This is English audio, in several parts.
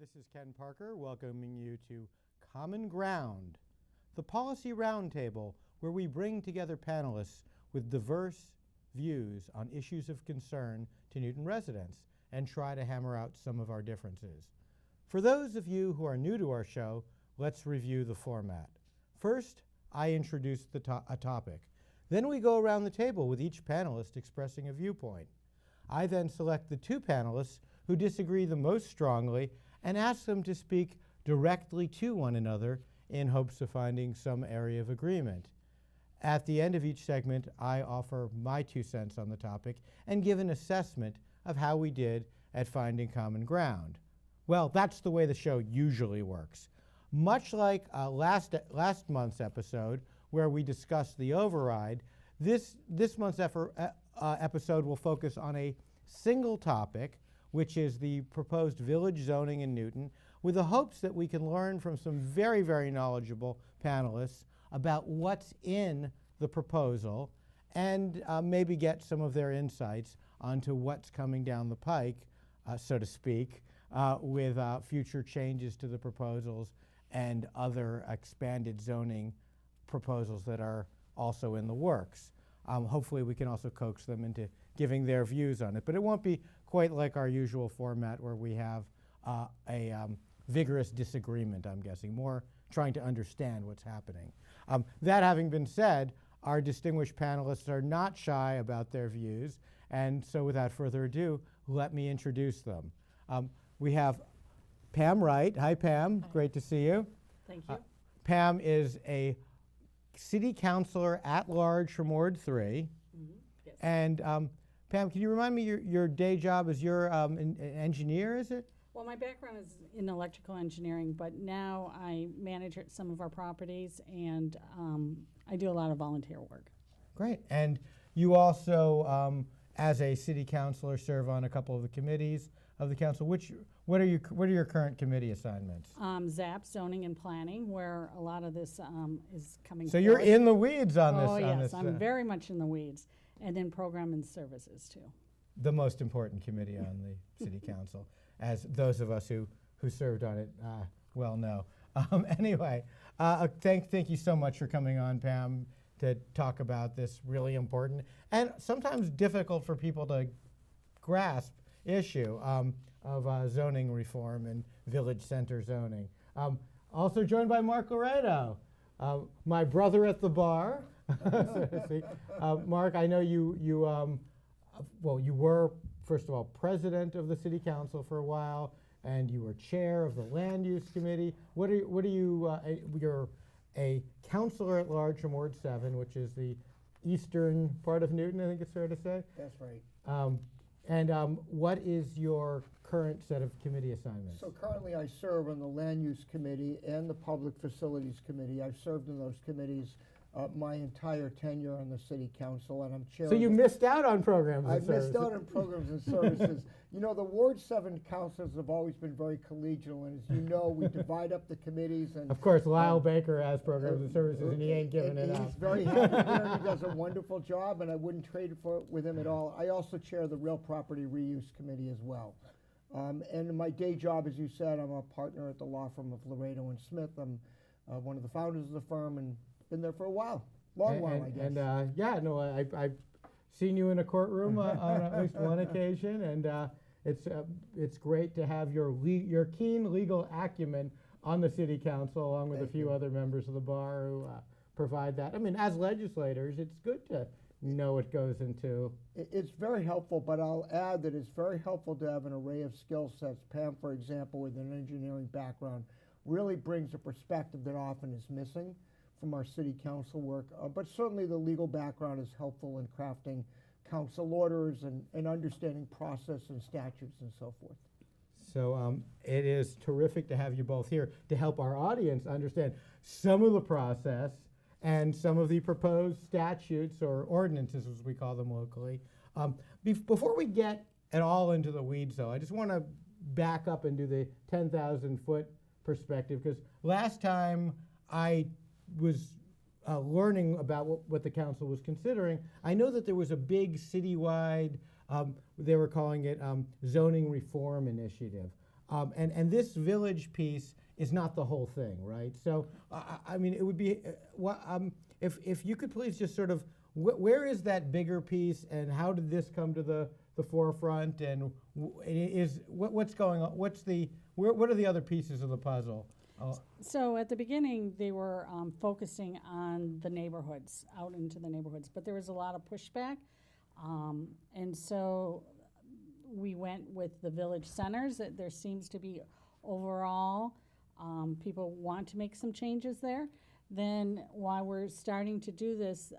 this is Ken Parker welcoming you to Common Ground, the policy roundtable where we bring together panelists with diverse views on issues of concern to Newton residents and try to hammer out some of our differences. For those of you who are new to our show, let's review the format. First, I introduce a topic. Then we go around the table with each panelist expressing a viewpoint. I then select the two panelists who disagree the most strongly and ask them to speak directly to one another in hopes of finding some area of agreement. At the end of each segment, I offer my 2 cents on the topic and give an assessment of how we did at finding common ground. Well, that's the way the show usually works. Much like last month's episode, where we discussed the override, this month's episode will focus on a single topic, which is the proposed village zoning in Newton, with the hopes that we can learn from some very, very knowledgeable panelists about what's in the proposal and maybe get some of their insights onto what's coming down the pike, so to speak, with future changes to the proposals and other expanded zoning proposals that are also in the works. Hopefully we can also coax them into giving their views on it. But it won't be quite like our usual format where we have a vigorous disagreement, I'm guessing, more trying to understand what's happening. That having been said, our distinguished panelists are not shy about their views, and so without further ado, let me introduce them. We have Pam Wright. Hi, Pam. Hi. Great to see you. Thank you. Pam is a city councilor at large from Ward 3. Mm-hmm. Yes. And Pam, can you remind me your day job is you're an engineer, is it? Well, my background is in electrical engineering, but now I manage some of our properties and I do a lot of volunteer work. Great. And you also, as a city councilor, serve on a couple of the committees of the council. What are your current committee assignments? ZAP, zoning and planning, where a lot of this is coming So you're forth. in the weeds on this. Oh, yes, on this, I'm very much in the weeds. And then program and services, too. the most important committee on the city council, as those of us who served on it well know. Anyway, thank you so much for coming on, Pam, to talk about this really important and sometimes difficult for people to grasp issue of zoning reform and village center zoning. Also joined by Mark Loreto, my brother at the bar. So to speak. Mark, I know you were, first of all, president of the city council for a while, and you were chair of the land use committee. You're a councilor at large from Ward 7, which is the eastern part of Newton, I think it's fair to say. That's right. What is your current set of committee assignments? So currently I serve on the Land Use Committee and the Public Facilities Committee. I've served in those committees my entire tenure on the City Council, and I'm chair. So you missed out on programs and I've services. missed out on programs and services. You know, the Ward 7 councils have always been very collegial, and as you know, we divide up the committees. And of course, Lyle Baker has programs and services, and he ain't giving it up. He's very happy here. He does a wonderful job, and I wouldn't trade it with him at all. I also chair the Real Property Reuse Committee as well. And my day job, as you said, I'm a partner at the law firm of Loreto and Smith. I'm one of the founders of the firm and been there for a while. Long while, I guess. And I've seen you in a courtroom on at least one occasion, and it's great to have your keen legal acumen on the city council, along with a few other members of the bar who provide that. I mean, as legislators, it's good to know what goes into. It's very helpful, but I'll add that it's very helpful to have an array of skill sets. Pam, for example, with an engineering background, really brings a perspective that often is missing from our city council work, but certainly the legal background is helpful in crafting council orders and understanding process and statutes and so forth. So it is terrific to have you both here to help our audience understand some of the process and some of the proposed statutes or ordinances, as we call them locally. Before we get at all into the weeds, though, I just want to back up and do the 10,000-foot perspective, because last time I was learning about what the council was considering, I know that there was a big citywide, they were calling it zoning reform initiative. And this village piece is not the whole thing, right? So, I mean, it would be, if you could please just sort of, where is that bigger piece, and how did this come to the forefront, and what's going on? What are the other pieces of the puzzle? So at the beginning, they were focusing on the neighborhoods, out into the neighborhoods, but there was a lot of pushback. And so we went with the village centers. There seems to be overall, people want to make some changes there. Then while we're starting to do this,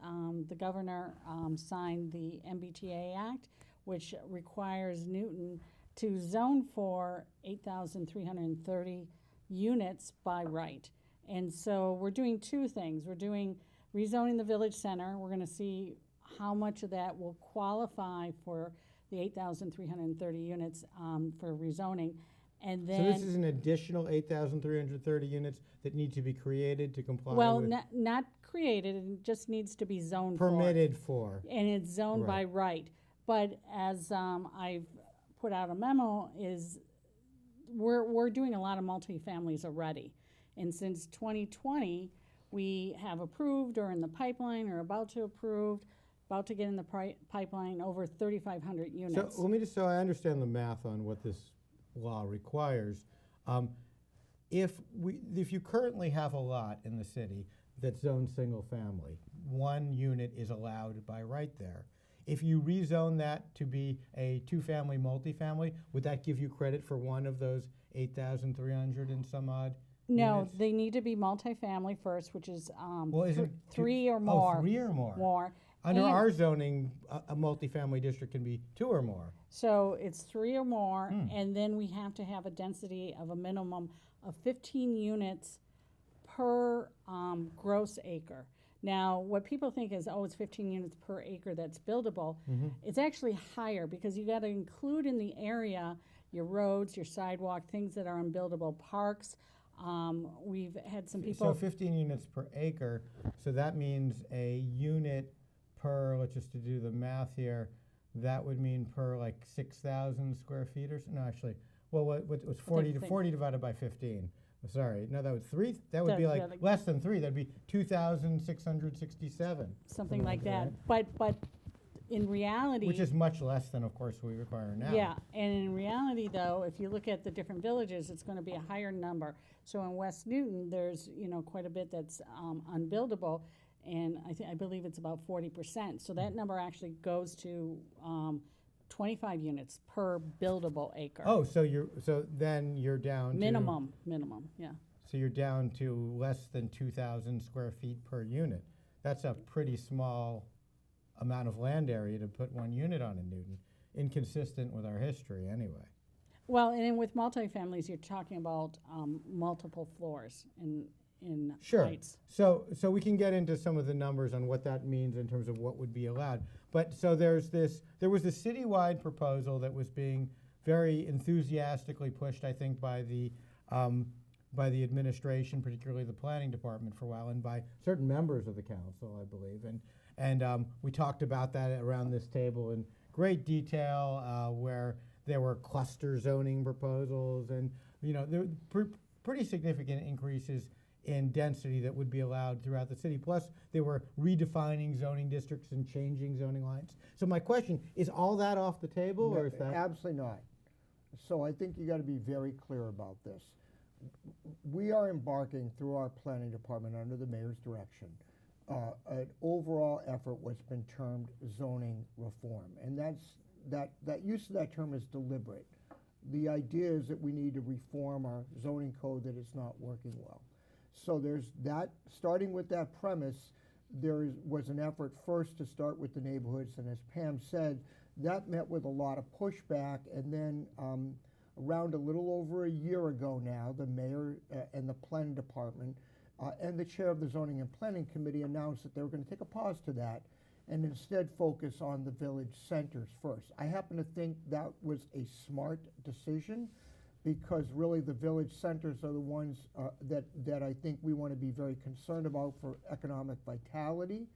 the governor signed the MBTA Act, which requires Newton to zone for 8,330 units by right. And so we're doing two things. We're doing rezoning the village center. We're gonna see how much of that will qualify for the 8,330 units for rezoning. And then, so this is an additional 8,330 units that need to be created to comply well, with? not created, it just needs to be zoned Permitted for. And it's zoned by right. But as I've put out a memo, is we're doing a lot of multifamilies already. And since 2020, we have approved or in the pipeline or about to get in the pipeline over 3,500 units. So let me just, so I understand the math on what this law requires. If you currently have a lot in the city that's zoned single family, one unit is allowed by right there. If you rezone that to be a two-family multifamily, would that give you credit for one of those 8,300 and some odd No, units? they need to be multifamily first, which is Well, is it three or more. Oh, 3 or more. More. Under And our zoning, a multifamily district can be 2 or more. So it's 3 or more, and then we have to have a density of a minimum of 15 units per gross acre. Now, what people think is, oh, it's 15 units per acre that's buildable. It's actually higher because you got to include in the area your roads, your sidewalk, things that are unbuildable, parks. We've had some people. So 15 units per acre, so that means a unit per, let's just to do the math here, that would mean per like 6,000 square feet or so. No, actually, well, what was 40 divided by 15? Sorry, no, that would be like less than 3. That'd be 2,667. Something like that. But in reality, which is much less than, of course, we require now. Yeah, and in reality, though, if you look at the different villages, it's going to be a higher number. So in West Newton, there's quite a bit that's unbuildable, and I believe it's about 40%. So that number actually goes to 25 units per buildable acre. Oh, so then you're down minimum, yeah. So you're down to less than 2,000 square feet per unit. That's a pretty small amount of land area to put one unit on in Newton, inconsistent with our history anyway. Well, and with multifamilies, you're talking about multiple floors in heights. So we can get into some of the numbers on what that means in terms of what would be allowed. But so there was this citywide proposal that was being very enthusiastically pushed, I think, by the administration, particularly the planning department for a while, and by certain members of the council, I believe. And we talked about that around this table in great detail, where there were cluster zoning proposals, and there were pretty significant increases in density that would be allowed throughout the city. Plus, they were redefining zoning districts and changing zoning lines. So my question, is all that off the table, No, or is that? absolutely not. So I think you got to be very clear about this. We are embarking through our planning department under the mayor's direction an overall effort what's been termed zoning reform, and that use of that term is deliberate. The idea is that we need to reform our zoning code that is not working well. So there's that. Starting with that premise, was an effort first to start with the neighborhoods, and as Pam said, that met with a lot of pushback, and then around a little over a year ago now, the mayor and the planning department and the chair of the Zoning and Planning Committee announced that they were going to take a pause to that and instead focus on the village centers first. I happen to think that was a smart decision, because really the village centers are the ones that I think we want to be very concerned about for economic vitality.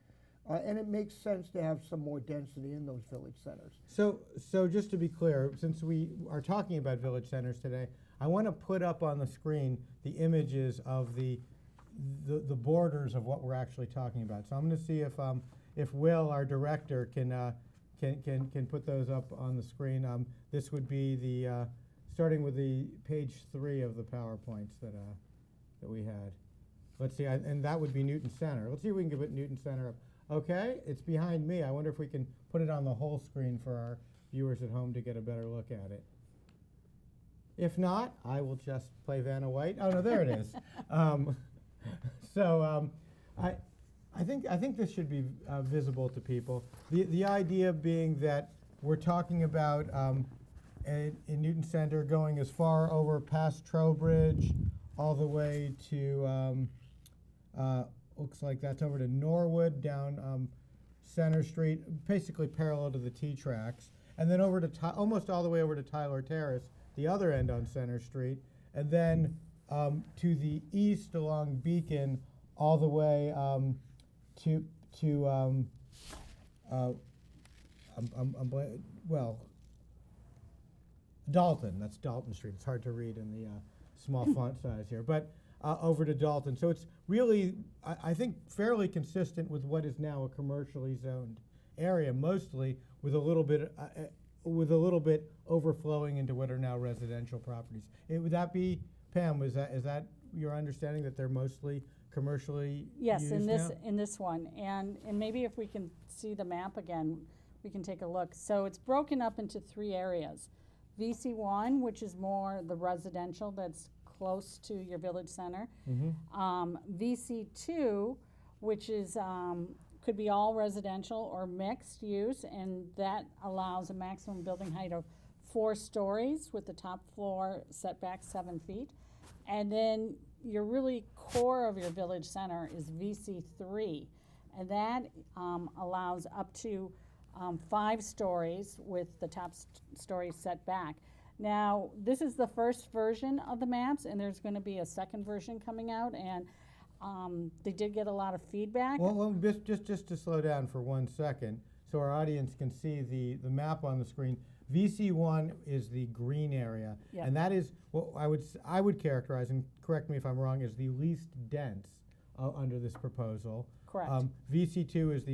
And it makes sense to have some more density in those village centers. So just to be clear, since we are talking about village centers today, I want to put up on the screen the images of the borders of what we're actually talking about. So I'm going to see if Will, our director, can put those up on the screen. This would be the starting with the page 3 of the PowerPoints that we had. Let's see, and that would be Newton Center. Let's see if we can put Newton Center up. Okay, it's behind me. I wonder if we can put it on the whole screen for our viewers at home to get a better look at it. If not, I will just play Vanna White. Oh no, there it is. I think this should be visible to people. The idea being that we're talking about in Newton Center going as far over past Trowbridge all the way to looks like that's over to Norwood down Center Street, basically parallel to the T-tracks, and then over to almost all the way over to Tyler Terrace, the other end on Center Street, and then to the east along Beacon all the way Dalton. That's Dalton Street. It's hard to read in the small font size here, but over to Dalton. So it's really, I think, fairly consistent with what is now a commercially zoned area, mostly with a little bit overflowing into what are now residential properties. Would that be, Pam? Is that your understanding that they're mostly commercially Yes, used in now? this one, and maybe if we can see the map again, we can take a look. So it's broken up into 3 areas. VC1, which is more the residential that's close to your village center. Mm-hmm. VC2, which is could be all residential or mixed use, and that allows a maximum building height of 4 stories with the top floor setback 7 feet. And then your really core of your village center is VC3, and that allows up to 5 stories with the top story set back. Now, this is the first version of the maps, and there's going to be a second version coming out, and they did get a lot of feedback. Well, just to slow down for 1 second, so our audience can see the map on the screen. VC1 is the green area, Yep. and that is what I would characterize, and correct me if I'm wrong, as the least dense under this proposal. Correct. VC2 is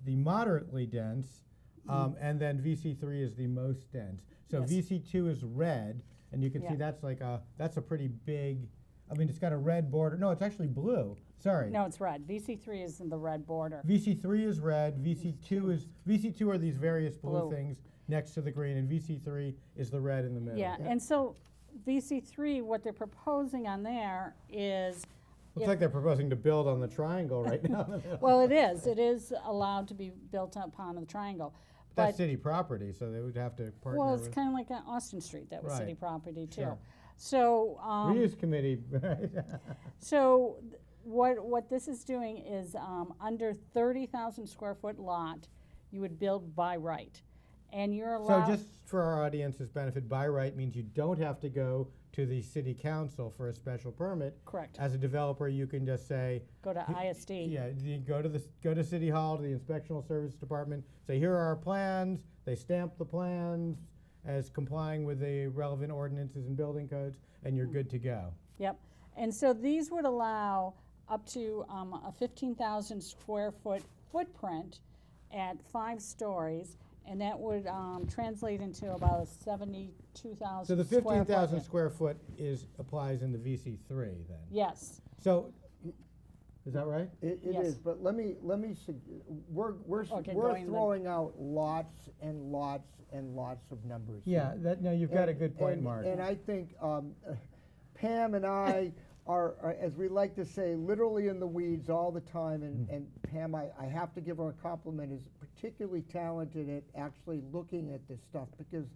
the moderately dense, and then VC3 is the most dense. So Yes. VC2 is red, and you can see Yeah. that's a pretty big. I mean, it's got a red border. No, it's actually blue. Sorry. No, it's red. VC3 is in the red border. VC3 is red. VC2 are these various blue Blue. things next to the green, and VC3 is the red in the middle. Yeah, and so VC3, what they're proposing on there is, Looks like they're proposing to build on the triangle right now. well, it is allowed to be built upon the triangle. That's But, city property, so they would have to partner well, it's with kind of like on Austin Street, that was Right. city property too. Sure. So, reuse committee. so what this is doing is under 30,000 square foot lot, you would build by right. And you're So allowed. just for our audience's benefit, by right means you don't have to go to the city council for a special permit. Correct. As a developer, you can just say, Go to ISD. yeah, you go to City Hall, to the Inspectional Service Department, say, here are our plans. They stamp the plans as complying with the relevant ordinances and building codes, and you're good to go. Yep. And so these would allow up to a 15,000 square foot footprint at 5 stories, and that would translate into about a 72,000 So the square 15,000 foot. square foot applies in the VC3 then? Yes. So, is that right? It Yes. is, but let me we're Okay, we're going the- throwing out lots and lots and lots of numbers. Yeah, no, you've got a good point, Mark. And I think Pam and I are, as we like to say, literally in the weeds all the time. And Pam, I have to give her a compliment, is particularly talented at actually looking at this stuff, because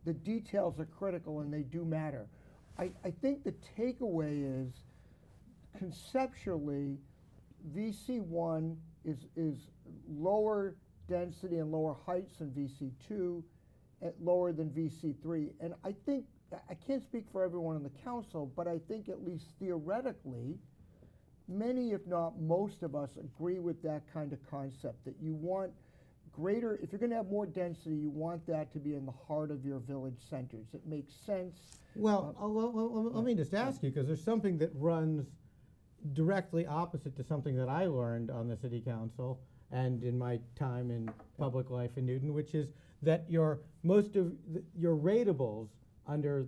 the details are critical and they do matter. I think the takeaway is, conceptually, VC1 is lower density and lower heights than VC2, lower than VC3. And I think, I can't speak for everyone in the council, but I think at least theoretically, many, if not most of us, agree with that kind of concept, that you want greater, if you're gonna have more density, you want that to be in the heart of your village centers. It makes sense. Well, let me just ask you, because there's something that runs directly opposite to something that I learned on the city council and in my time in public life in Newton, which is that most of your ratables under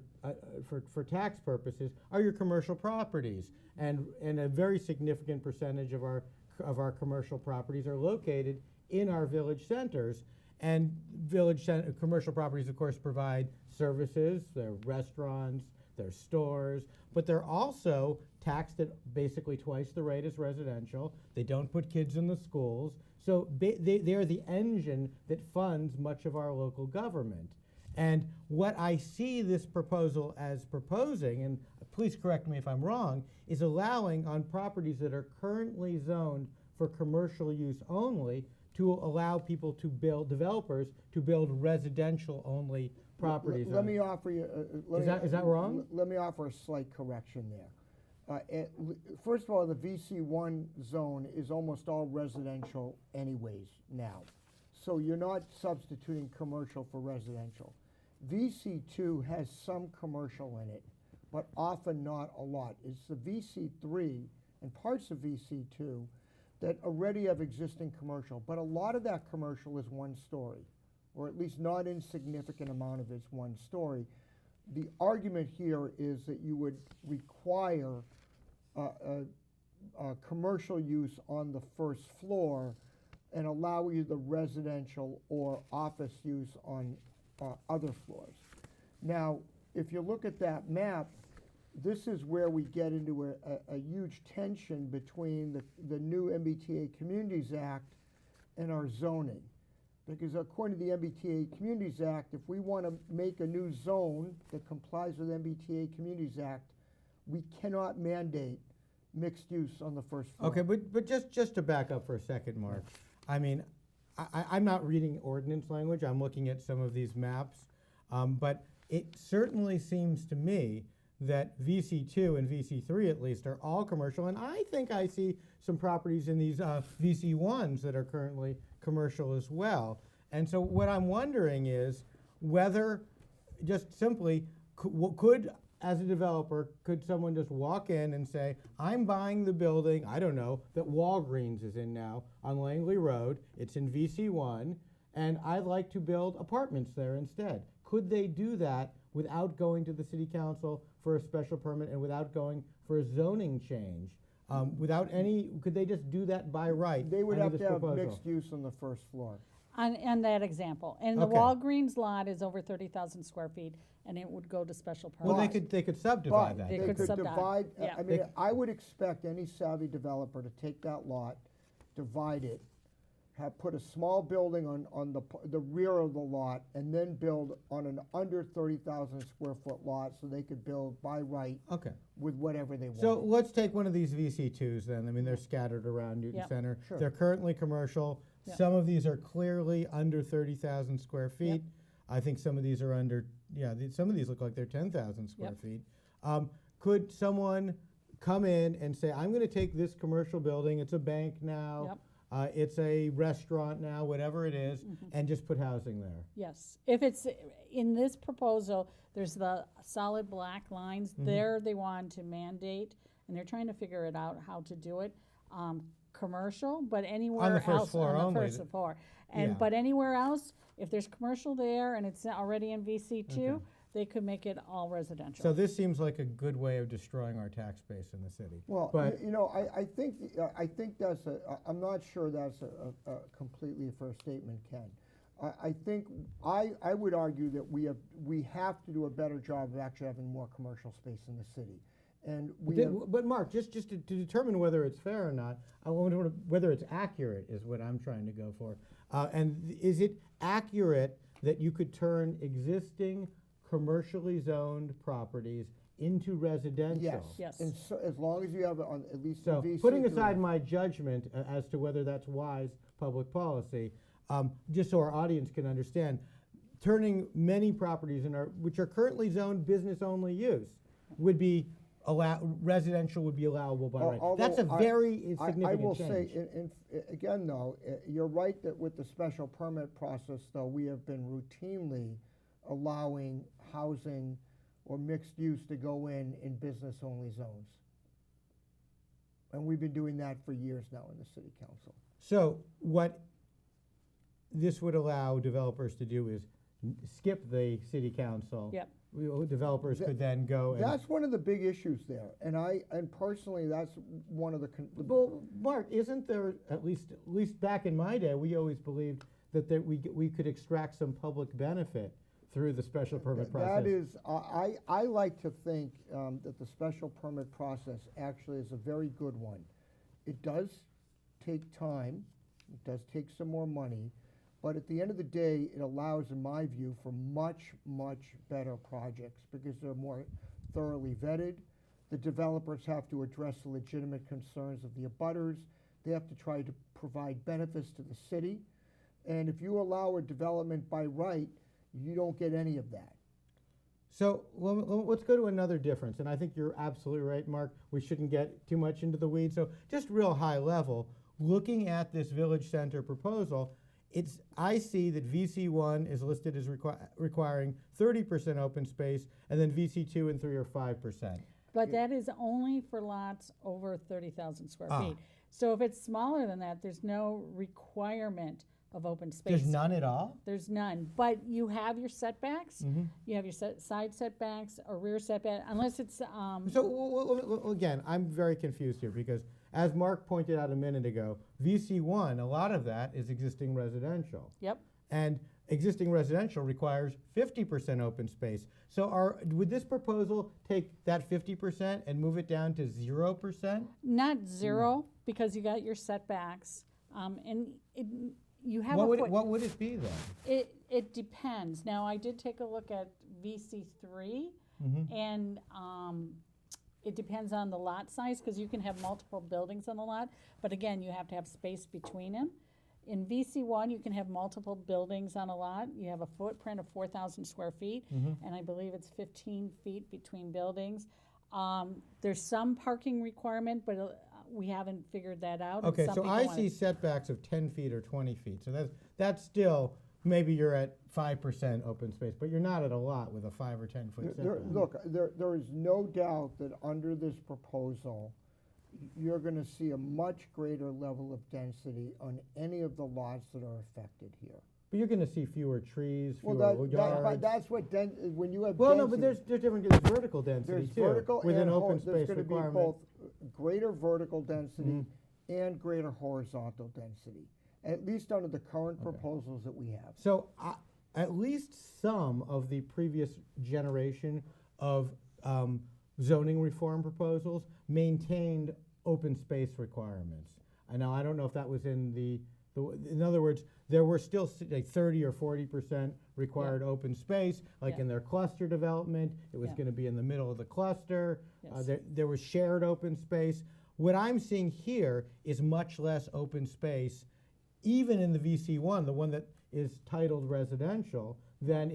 for tax purposes are your commercial properties, and a very significant percentage of our commercial properties are located in our village centers. And commercial properties, of course, provide services. They're restaurants, they're stores, but they're also taxed at basically twice the rate as residential. They don't put kids in the schools. So they're the engine that funds much of our local government. And what I see this proposal as proposing, and please correct me if I'm wrong, is allowing on properties that are currently zoned for commercial use only to allow people to build, developers to build residential only properties. Let me offer you. Is that wrong? Let me offer a slight correction there. First of all, the VC1 zone is almost all residential anyways now. So you're not substituting commercial for residential. VC2 has some commercial in it, but often not a lot. It's the VC3 and parts of VC2 that already have existing commercial, but a lot of that commercial is one story, or at least not insignificant amount of it's one story. The argument here is that you would require commercial use on the first floor and allow you the residential or office use on other floors. Now, if you look at that map, this is where we get into a huge tension between the new MBTA Communities Act and our zoning. Because according to the MBTA Communities Act, if we want to make a new zone that complies with MBTA Communities Act, we cannot mandate mixed use on the first floor. Okay, but just to back up for a second, Mark. I mean, I'm not reading ordinance language. I'm looking at some of these maps. But it certainly seems to me that VC2 and VC3 at least are all commercial. And I think I see some properties in these VC1s that are currently commercial as well. And so what I'm wondering is whether just simply could as a developer, could someone just walk in and say, I'm buying the building, I don't know, that Walgreens is in now on Langley Road, it's in VC1, and I'd like to build apartments there instead. Could they do that without going to the city council for a special permit and without going for a zoning change? Could they just do that by right? They would under have this to have proposal? mixed use on the first floor. On that example. And the Okay. Walgreens lot is over 30,000 square feet, and it would go to special permit. Well, they could subdivide that. They They could could subdivide, divide, yeah. I mean, I would expect any savvy developer to take that lot, divide it, put a small building on the rear of the lot, and then build on an under 30,000 square foot lot so they could build by right Okay. with whatever they want. So let's take one of these VC2s then. I mean, they're scattered around Newton Yep. Center. Sure. They're currently commercial. Yep. Some of these are clearly under 30,000 square feet. I think some of these are under, some of these look like they're 10,000 square Yep. feet. Could someone come in and say, I'm gonna take this commercial building, it's a bank now, Yep. It's a restaurant now, whatever it is, and just put housing there? Yes, if it's, in this proposal, there's the solid black lines, there they want to mandate, and they're trying to figure it out how to do it, commercial, but anywhere first else. floor On the only. first floor. And, Yeah. but anywhere else, if there's commercial there and it's already in VC2, Okay. they could make it all residential. So this seems like a good way of destroying our tax base in the city. Well, But- you know, I think that's I'm not sure that's a completely a fair statement, Ken. I think, I would argue that we have to do a better job of actually having more commercial space in the city. And we have, But Mark, just to determine whether it's fair or not, I want to whether it's accurate is what I'm trying to go for. And is it accurate that you could turn existing commercially zoned properties into residential? yes. Yes. And so, as long as you have it on, at least So the VC. putting aside my judgment as to whether that's wise public policy, just so our audience can understand, turning many properties which are currently zoned business only use would be residential would be allowable by right. Although That's a very significant I will change. say, again though, you're right that with the special permit process though, we have been routinely allowing housing or mixed use to go in business-only zones. And we've been doing that for years now in the city council. So what this would allow developers to do is skip the city council. Yep. Developers could then go and. That's one of the big issues there, and personally, that's one of the. Well, Mark, isn't there at least back in my day, we always believed that we could extract some public benefit through the special permit process. That is, I like to think that the special permit process actually is a very good one. It does take time, it does take some more money, but at the end of the day, it allows, in my view, for much, much better projects because they're more thoroughly vetted. The developers have to address the legitimate concerns of the abutters. They have to try to provide benefits to the city. And if you allow a development by right, you don't get any of that. So let's go to another difference, and I think you're absolutely right, Mark. We shouldn't get too much into the weeds. So just real high level, looking at this village center proposal, I see that VC1 is listed as requiring 30% open space, and then VC2 and 3 are 5%. But that is only for lots over 30,000 square feet. So if it's smaller than that, there's no requirement of open space. There's none at all? There's none, but you have your setbacks. You have your side setbacks or rear setback, unless it's. So again, I'm very confused here because, as Mark pointed out a minute ago, VC1, a lot of that is existing residential. Yep. And existing residential requires 50% open space. So would this proposal take that 50% and move it down to 0%? Not zero, because you got your setbacks, and you have what would it be then? It depends. Now, I did take a look at VC3, and it depends on the lot size, because you can have multiple buildings on the lot, but again, you have to have space between them. In VC1, you can have multiple buildings on a lot. You have a footprint of 4,000 square feet, and I believe it's 15 feet between buildings. There's some parking requirement, but we haven't figured that out. Okay, so I see setbacks of 10 feet or 20 feet. So that's still, maybe you're at 5% open space, but you're not at a lot with a 5 or 10 foot setback. Look, there is no doubt that under this proposal, you're going to see a much greater level of density on any of the lots that are affected here. But you're going to see fewer trees, fewer But that's what when you have. Well, density, no, but there's different vertical density there's too, vertical with and an open space there's going to be requirement. both greater vertical density and greater horizontal density, at least under the current proposals that we have. So at least some of the previous generation of zoning reform proposals maintained open space requirements. And now I don't know if that was in in other words, there were still like 30 or 40% required open space, like in their cluster development. It was going to be in the middle of the cluster. Yes. There was shared open space. What I'm seeing here is much less open space, even in the VC1, the one that is titled residential, than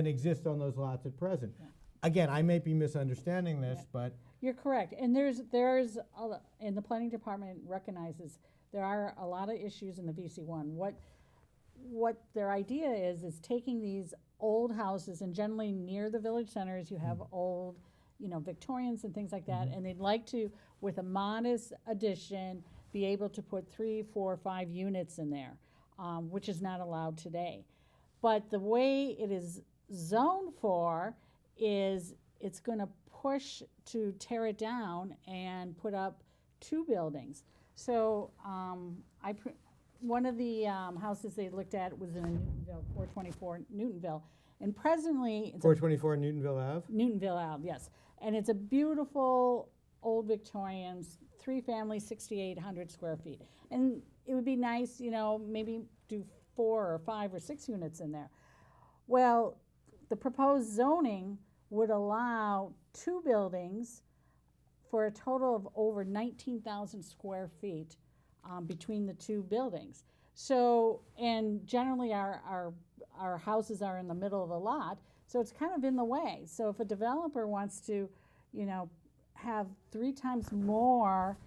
exists on those lots at present. Yeah. Again, I may be misunderstanding this, but You're correct, and and the planning department recognizes there are a lot of issues in the VC1. What their idea is taking these old houses, and generally near the village centers, you have old, Victorians and things like that, and they'd like to, with a modest addition, be able to put 3, 4, 5 units in there, which is not allowed today. But the way it is zoned for is it's going to push to tear it down and put up 2 buildings. So one of the houses they looked at was in Newtonville, 424 Newtonville, and presently it's 424 Newtonville Ave? Newtonville Ave, yes, and it's a beautiful old Victorian, 3-family, 6,800 square feet, and it would be nice, maybe do 4 or 5 or 6 units in there. Well, the proposed zoning would allow 2 buildings for a total of over 19,000 square feet between the 2 buildings. So, and generally our houses are in the middle of the lot, so it's kind of in the way. So if a developer wants to, have 3 times more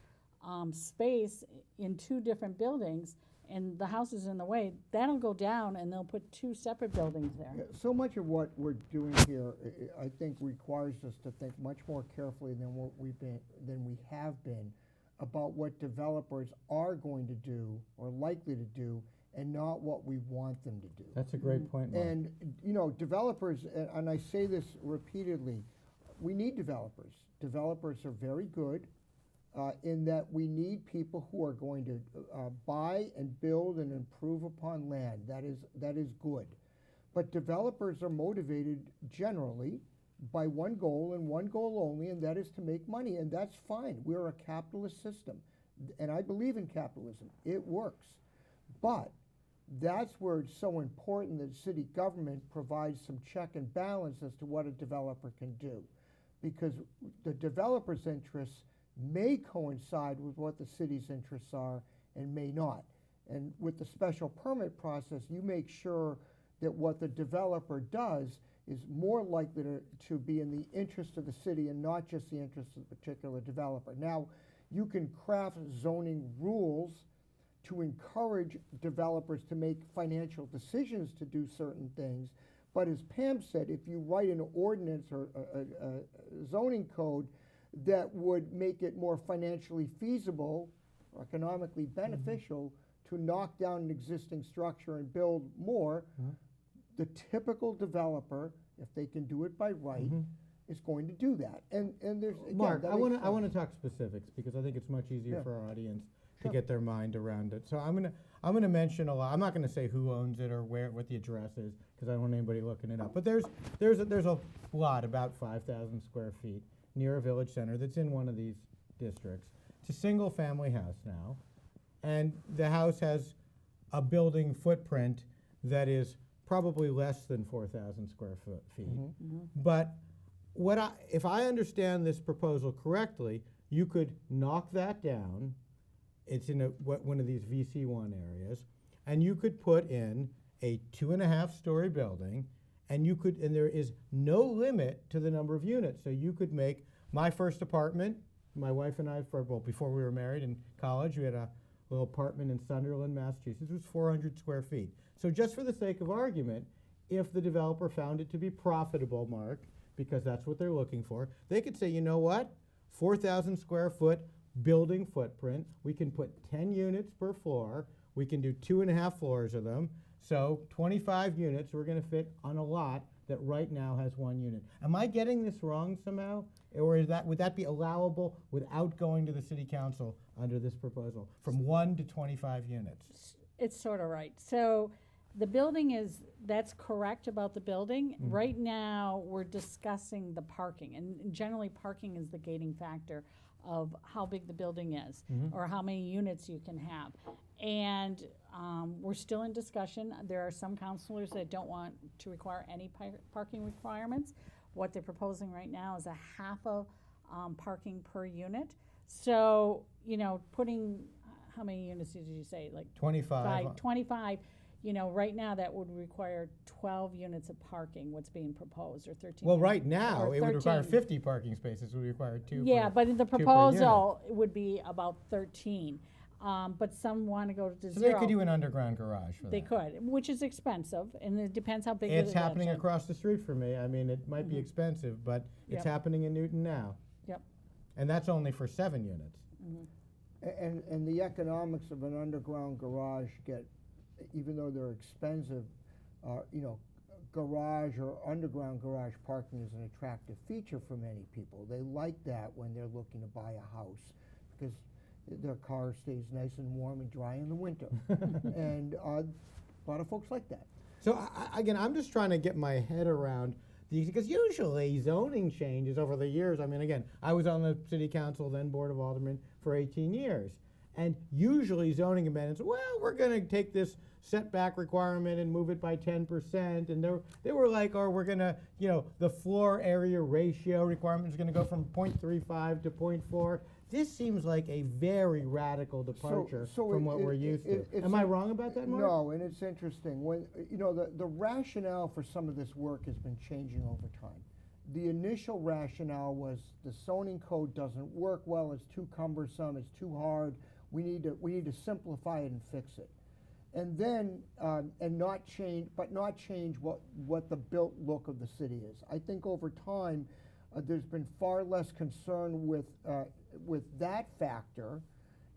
space in 2 different buildings, and the house is in the way, that'll go down and they'll put 2 separate buildings there. Yeah, so much of what we're doing here, I think, requires us to think much more carefully than we have been about what developers are going to do or likely to do, and not what we want them to do. That's a great point, Mark. And developers, and I say this repeatedly, we need developers. Developers are very good in that we need people who are going to buy and build and improve upon land. That is good. But developers are motivated generally by one goal and one goal only, and that is to make money, and that's fine. We're a capitalist system, and I believe in capitalism. It works. But that's where it's so important that city government provides some check and balance as to what a developer can do, because the developer's interests may coincide with what the city's interests are and may not. And with the special permit process, you make sure that what the developer does is more likely to be in the interest of the city and not just the interest of the particular developer. Now, you can craft zoning rules to encourage developers to make financial decisions to do certain things, but as Pam said, if you write an ordinance or a zoning code that would make it more financially feasible, or economically beneficial to knock down an existing structure and build more, the typical developer, if they can do it by right, is going to do that. And there's, again, Mark, that I makes want sense. to talk specifics because I think it's much easier Yeah. for our audience to Sure. get their mind around it. So I'm gonna mention a lot. I'm not gonna say who owns it or what the address is because I don't want anybody looking it up. But there's a lot about 5,000 square feet near a village center that's in one of these districts. It's a single family house now, and the house has a building footprint that is probably less than 4,000 square feet. But if I understand this proposal correctly, you could knock that down. It's in one of these VC1 areas, and you could put in a 2.5-story building, and there is no limit to the number of units. So you could make my first apartment. My wife and I, before we were married in college, we had a little apartment in Sunderland, Massachusetts. It was 400 square feet. So just for the sake of argument, if the developer found it to be profitable, Mark, because that's what they're looking for, they could say, you know what, 4,000 square foot building footprint, we can put 10 units per floor, we can do 2.5 floors of them, so 25 units we're going to fit on a lot that right now has 1 unit. Am I getting this wrong somehow? Or would that be allowable without going to the city council under this proposal, from 1 to 25 units? It's sort of right. So the building that's correct about the building. Right now, we're discussing the parking, and generally parking is the gating factor of how big the building is or how many units you can have. And we're still in discussion. There are some councilors that don't want to require any parking requirements. What they're proposing right now is a half of parking per unit. So, putting, how many units did you say? Like 25. 25. Right now that would require 12 units of parking, what's being proposed, or 13. Well, units, right now, or it would require 13. 50 parking spaces, it would require 2 Yeah, per- but in the 2 per unit. proposal, it would be about 13. But some want to go to So zero. they could do an underground garage for They that. could, which is expensive, and it depends how big it It's is. happening actually. across the street from me. I mean, it might be expensive, but it's Yep. happening in Newton now. Yep. And that's only for 7 units. And the economics of an underground garage get, even though they're expensive, garage or underground garage parking is an attractive feature for many people. They like that when they're looking to buy a house because their car stays nice and warm and dry in the winter. And a lot of folks like that. So again, I'm just trying to get my head around these, because usually zoning changes over the years. I mean, again, I was on the city council, then board of aldermen for 18 years. And usually zoning amendments, well, we're going to take this setback requirement and move it by 10%. And they were like, or we're going to, the floor area ratio requirement is going to go from 0.35 to 0.4. This seems like a very radical departure from what we're used to. Am I wrong about that, Mark? No, and it's interesting. When the rationale for some of this work has been changing over time. the initial rationale was the zoning code doesn't work well, it's too cumbersome, it's too hard, we need to simplify it and fix it. And then, and not change what the built look of the city is. I think over time, there's been far less concern with that factor,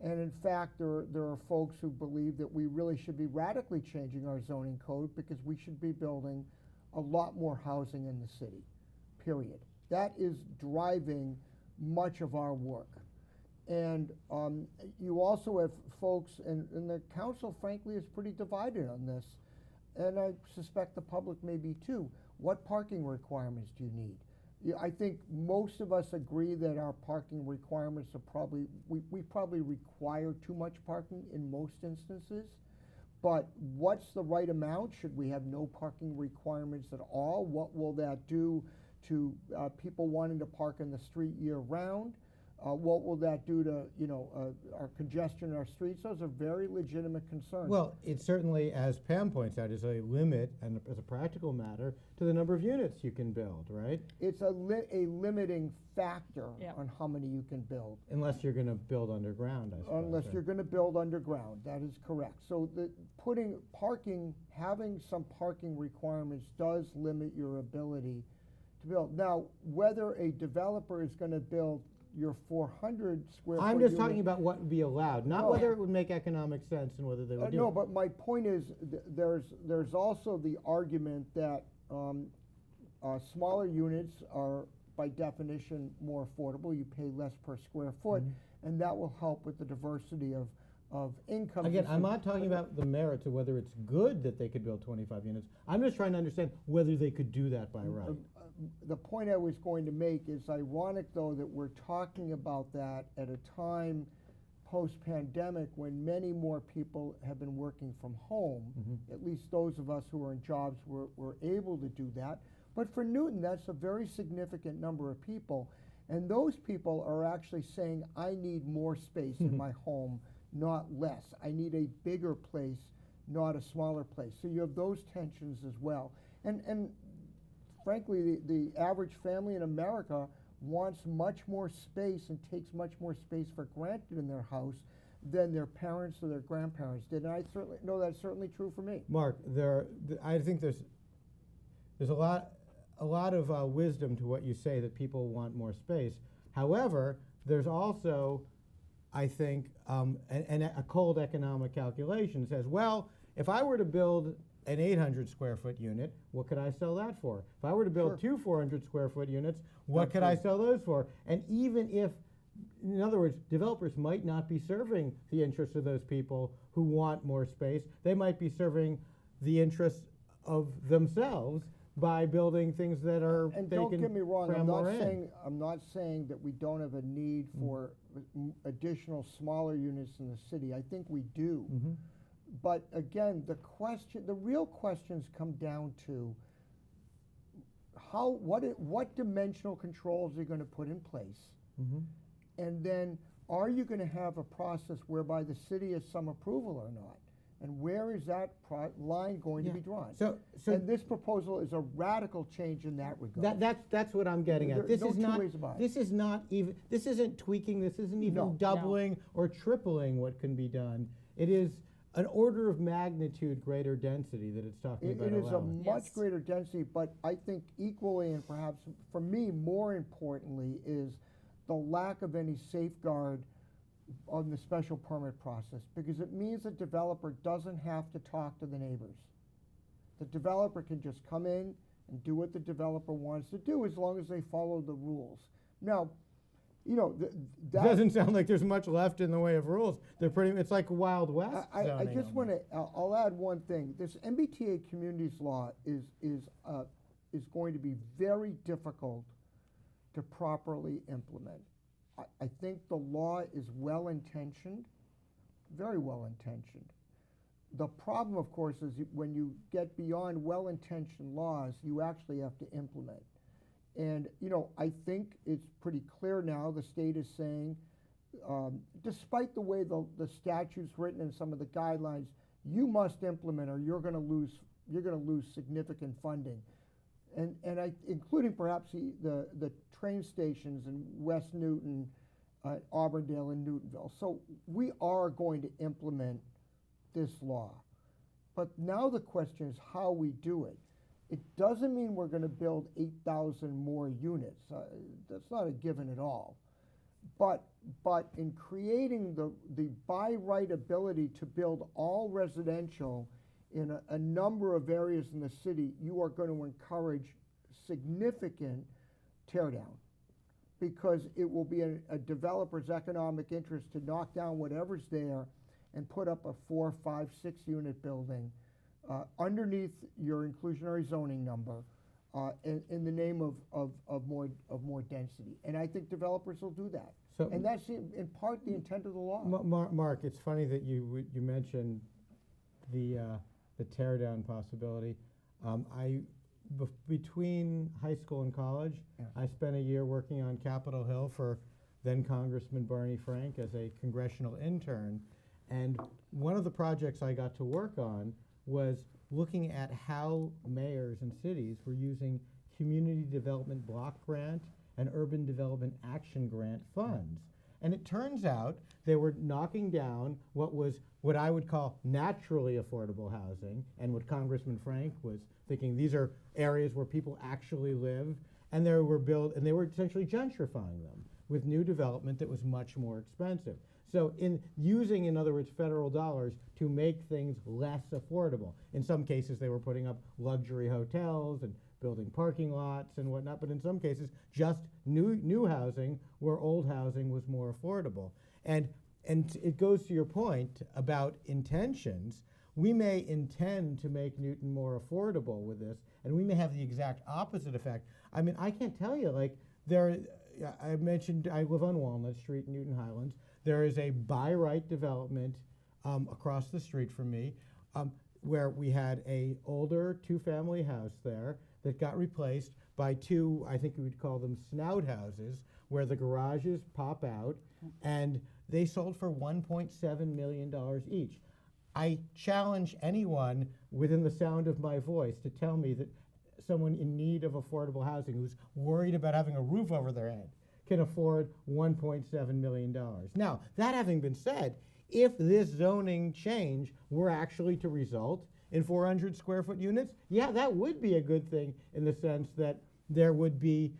and in fact, there are folks who believe that we really should be radically changing our zoning code because we should be building a lot more housing in the city, period. That is driving much of our work. And you also have folks, and the council frankly is pretty divided on this, and I suspect the public may be too. What parking requirements do you need? I think most of us agree that our parking requirements are probably, we probably require too much parking in most instances, but what's the right amount? Should we have no parking requirements at all? What will that do to people wanting to park in the street year round? What will that do to, our congestion in our streets? Those are very legitimate concerns. Well, it certainly, as Pam points out, is a limit, and as a practical matter, to the number of units you can build, right? It's a limiting factor Yep. on how many you can build. Unless you're going to build underground, I suppose. Unless right? you're going to build underground, that is correct. So having some parking requirements does limit your ability to build. Now, whether a developer is going to build your 400 square foot I'm just unit, talking about what would be allowed, not No. whether it would make economic sense and whether they would do no, it. but my point is, there's also the argument that smaller units are, by definition, more affordable. You pay less per square foot, and that will help with the diversity of income. Again, I'm not talking about the merits of whether it's good that they could build 25 units. I'm just trying to understand whether they could do that by right. The point I was going to make is ironic, though, that we're talking about that at a time post-pandemic when many more people have been working from home. At least those of us who are in jobs were able to do that. But for Newton, that's a very significant number of people. And those people are actually saying, I need more space in my home, not less. I need a bigger place, not a smaller place. So you have those tensions as well. And frankly, the average family in America wants much more space and takes much more space for granted in their house than their parents or their grandparents did. And I certainly know that's certainly true for me. Mark, I think there's a lot of wisdom to what you say that people want more space. However, there's also, I think, a cold economic calculation says, well, if I were to build an 800 square foot unit, what could I sell that for? If I were to build two 400 square foot units, what could I sell those for? And even if, in other words, developers might not be serving the interests of those people who want more space, they might be serving the interests of themselves by building things that are, And they don't can get me wrong, cram more in. I'm not saying that we don't have a need for additional smaller units in the city. I think we do. But again, the real questions come down to what dimensional controls are you going to put in place? And then are you going to have a process whereby the city has some approval or not? And where is that line going to be drawn? So and this proposal is a radical change in that regard. That's what I'm getting at. There's no two ways about it. This isn't tweaking, this isn't even doubling or tripling what can be done. It is an order of magnitude greater density that it's talking about. It is a allowing. much greater density, but I think equally and perhaps for me more importantly is the lack of any safeguard on the special permit process, because it means the developer doesn't have to talk to the neighbors. The developer can just come in and do what the developer wants to do as long as they follow the rules. Now, that doesn't sound like there's much left in the way of rules. It's like Wild West. I just want to, I'll add one thing. This MBTA communities law is going to be very difficult to properly implement. I think the law is well-intentioned, very well-intentioned. The problem, of course, is when you get beyond well-intentioned laws, you actually have to implement. And, I think it's pretty clear now, the state is saying, despite the way the statute's written and some of the guidelines, you must implement or you're going to lose significant funding. and including perhaps the train stations in West Newton, Auburndale, and Newtonville. So we are going to implement this law. But now the question is how we do it. It doesn't mean we're going to build 8,000 more units. That's not a given at all. But in creating the by right ability to build all residential in a number of areas in the city, you are going to encourage significant tear down, because it will be a developer's economic interest to knock down whatever's there and put up a 4, 5, 6 unit building underneath your inclusionary zoning number in the name of more density. And I think developers will do that. So and that's in part the intent of the law. Mark, it's funny that you mentioned the tear down possibility. Between high school and college, Yeah. I spent a year working on Capitol Hill for then Congressman Barney Frank as a congressional intern. And one of the projects I got to work on was looking at how mayors and cities were using community development block grant and urban development action grant funds. And it turns out they were knocking down what I would call naturally affordable housing, and what Congressman Frank was thinking, these are areas where people actually live, and they were essentially gentrifying them with new development that was much more expensive. So in using, in other words, federal dollars to make things less affordable. In some cases, they were putting up luxury hotels and building parking lots and whatnot, but in some cases, just new housing where old housing was more affordable. And it goes to your point about intentions. We may intend to make Newton more affordable with this, and we may have the exact opposite effect. I mean, I can't tell you, like, I mentioned I live on Walnut Street in Newton Highlands. There is a by right development across the street from me where we had a older 2-family house there that got replaced by 2, I think we would call them snout houses, where the garages pop out, and they sold for $1.7 million each. I challenge anyone within the sound of my voice to tell me that someone in need of affordable housing who's worried about having a roof over their head can afford $1.7 million. Now, that having been said, if this zoning change were actually to result in 400 square foot units, yeah, that would be a good thing in the sense that there would be,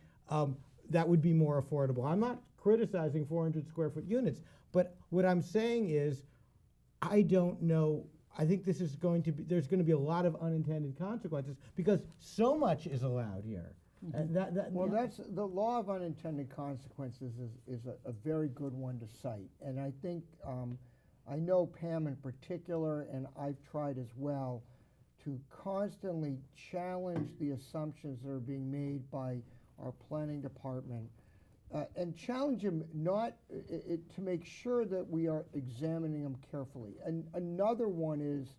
that would be more affordable. I'm not criticizing 400 square foot units, but what I'm saying is, I don't know, I think this is going to be, there's going to be a lot of unintended consequences because so much is allowed here. Well, that's the law of unintended consequences is a very good one to cite. And I think, I know Pam in particular, and I've tried as well, to constantly challenge the assumptions that are being made by our planning department, and challenge them to make sure that we are examining them carefully. And another one is,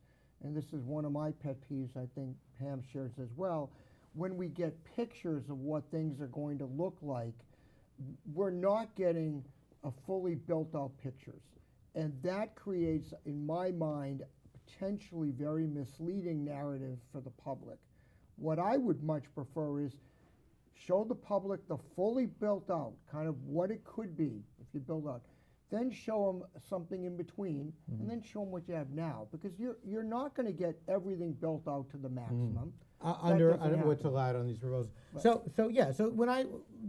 and this is one of my pet peeves, I think Pam shares as well, when we get pictures of what things are going to look like, we're not getting a fully built out pictures. And that creates, in my mind, potentially very misleading narrative for the public. What I would much prefer is show the public the fully built out, kind of what it could be if you build out. Then show them something in between, and then show them what you have now. Because you're not going to get everything built out to the maximum. Under what's allowed on these proposals. Right. So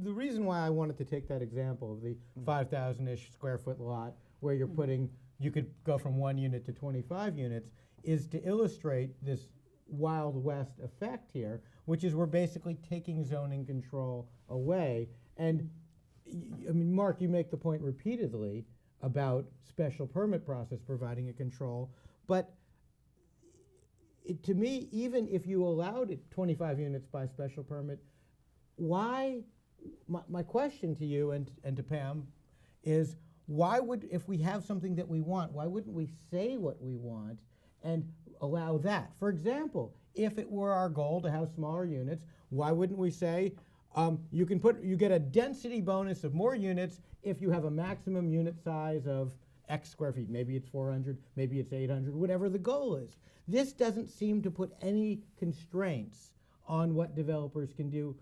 the reason why I wanted to take that example of the 5,000-ish square foot lot where you're putting, you could go from 1 unit to 25 units, is to illustrate this Wild West effect here, which is we're basically taking zoning control away. And I mean, Mark, you make the point repeatedly about special permit process providing a control, but to me, even if you allowed it 25 units by special permit, why, my question to you and to Pam is, why would, if we have something that we want, why wouldn't we say what we want and allow that? For example, if it were our goal to have smaller units, why wouldn't we say, you get a density bonus of more units if you have a maximum unit size of X square feet. Maybe it's 400, maybe it's 800, whatever the goal is. This doesn't seem to put any constraints on what developers can do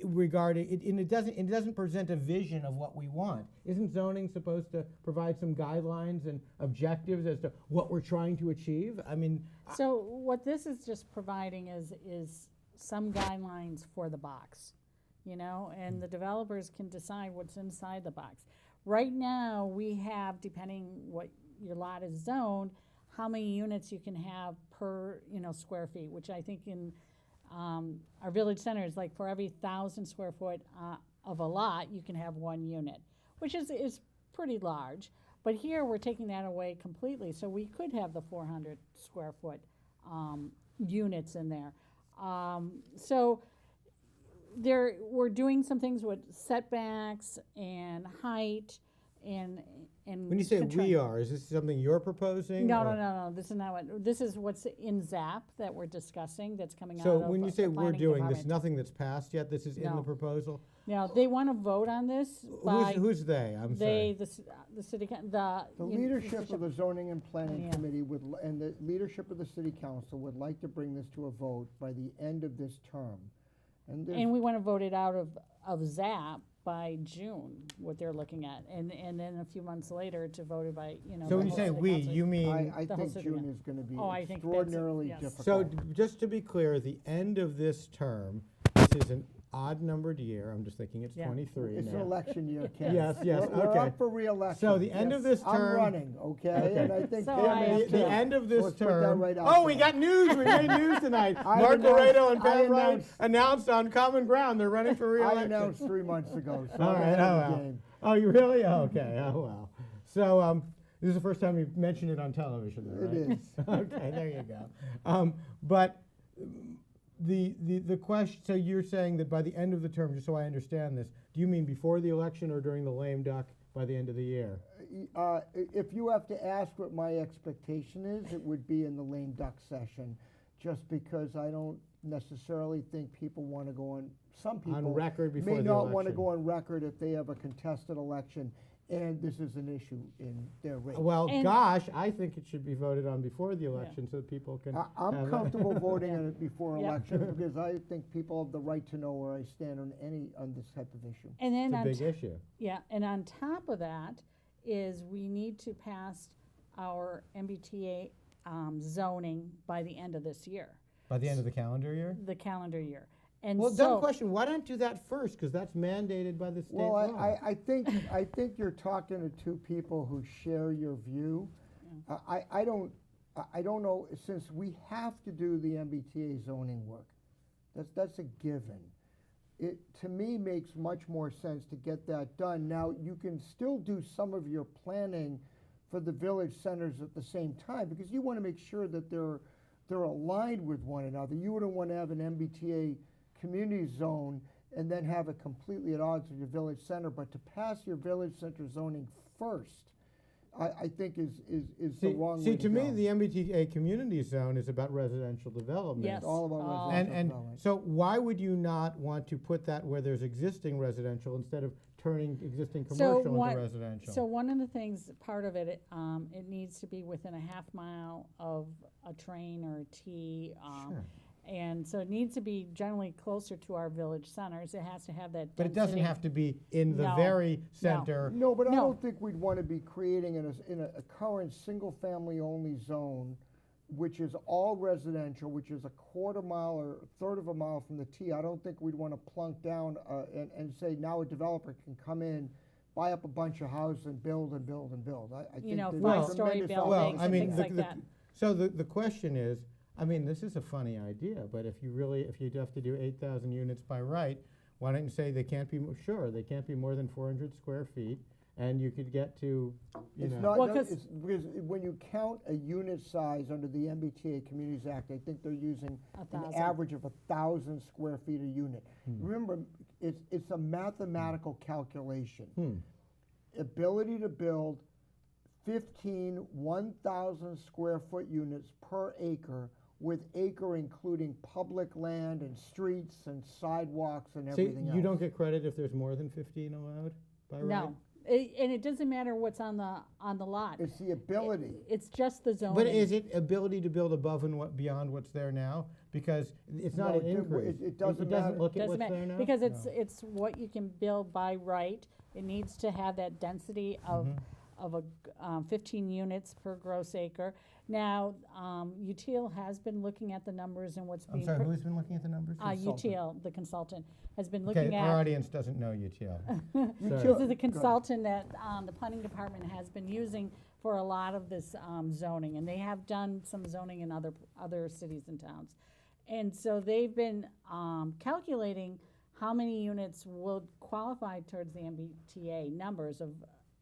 regarding it, and it doesn't present a vision of what we want. Isn't zoning supposed to provide some guidelines and objectives as to what we're trying to achieve? I mean, So what this is just providing is some guidelines for the box, you know, and the developers can decide what's inside the box. Right now, we have, depending what your lot is zoned, how many units you can have per, you know, square feet, which I think in our village center is like for every 1,000 square foot of a lot, you can have 1 unit, which is pretty large. But here, we're taking that away completely, so we could have the 400 square foot units in there. So we're doing some things with setbacks and height and when you say we are, is this something you're proposing? No, or- no, no, no, this is not what, this is what's in ZAP that we're discussing, that's coming out So of when you the say we're planning doing, there's department. nothing that's passed yet, this is in the No. proposal? Now, they wanna vote on this by, Who's they? I'm sorry. the city, The leadership of the zoning and Oh, planning yeah. committee and the leadership of the city council would like to bring this to a vote by the end of this term. And there's and we wanna vote it out of ZAP by June, what they're looking at, and then a few months later to vote it by, you know. So the when you whole say city we, council. you mean? I The whole think city, June yeah. is gonna be Oh, I think that's it, extraordinarily yes. difficult. So just to be clear, the end of this term, this is an odd numbered year, I'm just thinking it's Yeah. 23 It's an now. election year, Ken. Yes, yes, We're okay. up for re-election. So the end of this I'm term- running, okay, Okay. and I think So Pam I is have too. The end of this Let's put that term. right out Oh, we there. got news, we made news tonight. I Mark announced- Laredo and I Pam Wright announced- announced on Common Ground, they're running for I re-election. announced 3 months ago, so All I'm right, ahead oh of the well. game. Oh, you really? Oh, okay, oh well. So, this is the first time you've mentioned it on television, though, right? It is. Okay, there you go. But the question, so you're saying that by the end of the term, just so I understand this, do you mean before the election or during the lame duck by the end of the year? If you have to ask what my expectation is, it would be in the lame duck session, just because I don't necessarily think people want to go on, some people On record before may the not want to election. go on record if they have a contested election and this is an issue in their race. Well, And- gosh, I think it should be voted on before the election so that people can. I'm have- comfortable voting on it before Yeah. election because I think people have the right to know where I stand on this type of issue. And then It's a on big issue. Yeah, and on top of that is we need to pass our MBTA zoning by the end of this year, By the end of the calendar year? the calendar year. And Well, so, dumb question, why don't do that first? Because that's mandated by the state Well, law. I think you're talking to two people who share your view. I don't know, since we have to do the MBTA zoning work, that's a given. It, to me, makes much more sense to get that done. Now, you can still do some of your planning for the village centers at the same time, because you want to make sure that they're aligned with one another. You wouldn't want to have an MBTA community zone and then have it completely at odds with your village center, but to pass your village center zoning first, I think is the wrong way See, to to me, go. the MBTA community zone is about residential development. Yes. It's all about Oh. residential And development. so why would you not want to put that where there's existing residential instead of turning existing commercial one- into residential? so one of the things, part of it, it needs to be within a half mile of a train or a T. Sure. And so it needs to be generally closer to our village centers. It has to have that But it doesn't density. have to be in the No, very no. center. No, but I No. don't think we'd want to be creating in a current single-family only zone, which is all residential, which is a quarter mile or a third of a mile from the T. I don't think we'd want to plunk down and say now a developer can come in, buy up a bunch of houses and build and build and build. I think know, there's five-story tremendous buildings Well, and I mean, things the- like the- that. so the question is, I mean, this is a funny idea, but if you have to do 8,000 units by right, why don't you say they can't be, sure, they can't be more than 400 square feet, and you could get to, you It's know. not, Well, no, 'cause- it's, because when you count a unit size under the MBTA Communities Act, I think they're using an 1,000. average of 1,000 square feet a unit. Remember, it's a mathematical calculation. Ability to build 15 1,000 square foot units per acre, with acre including public land and streets and sidewalks and See, everything else. you don't get credit if there's more than 15 allowed by right? No, And it doesn't matter what's on the lot. It's the ability. It's just the zoning. But is it ability to build above and beyond what's there now? Because it's not No, an increase. it doesn't matter. look at Doesn't what's matter, there now? because it's what you can build by right. It needs to have that density of a 15 units per gross acre. Now, UTL has been looking at the numbers and what's I'm being. sorry, who's been looking at the numbers? UTL, the consultant, has been Okay, looking our at. audience doesn't know UTL. This Sorry. is a consultant that the planning department has been using for a lot of this zoning, and they have done some zoning in other cities and towns. And so they've been calculating how many units will qualify towards the MBTA numbers of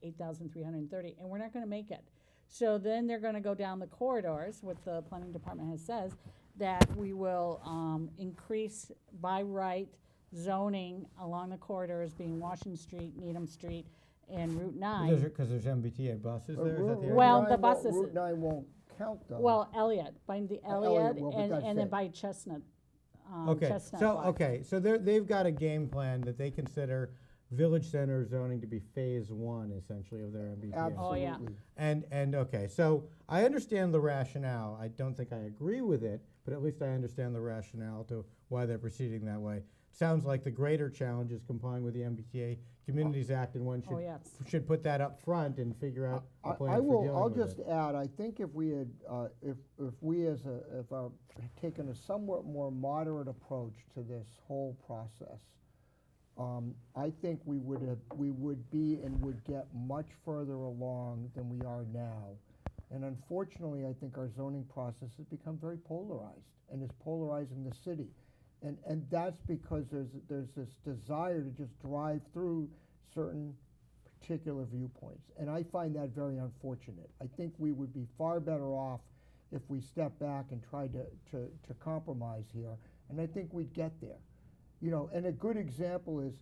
8,330, and we're not gonna make it. So then they're gonna go down the corridors, what the planning department has says, that we will increase by right zoning along the corridors being Washington Street, Needham Street, and Route 9. Because there's MBTA buses there, is that the idea? Well, Route the 9 buses- Route 9 won't count though. Well, Elliott, by the Elliott Elliott, will, but and that's then it. by Chestnut. Okay, Chestnut so, Block. okay, so they've got a game plan that they consider village center zoning to be phase one, essentially, of their MBTA. Absolutely. yeah. And, okay, so I understand the rationale. I don't think I agree with it, but at least I understand the rationale to why they're proceeding that way. Sounds like the greater challenge is complying with the MBTA Communities Act, and one Oh, yes. should put that up front and figure out a plan I for will, dealing I'll with just it. add, I think if we had, if we as if our taken a somewhat more moderate approach to this whole process, I think we would be and would get much further along than we are now. And unfortunately, I think our zoning process has become very polarized and is polarizing the city. And that's because there's this desire to just drive through certain particular viewpoints. And I find that very unfortunate. I think we would be far better off if we step back and tried to compromise here. And I think we'd get there. You know, and a good example is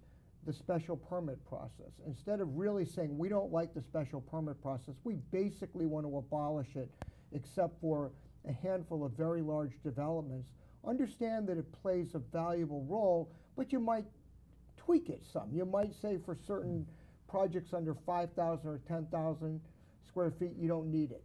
the special permit process. Instead of really saying we don't like the special permit process, we basically want to abolish it, except for a handful of very large developments. Understand that it plays a valuable role, but you might tweak it some. You might say for certain projects under 5,000 or 10,000 square feet, you don't need it.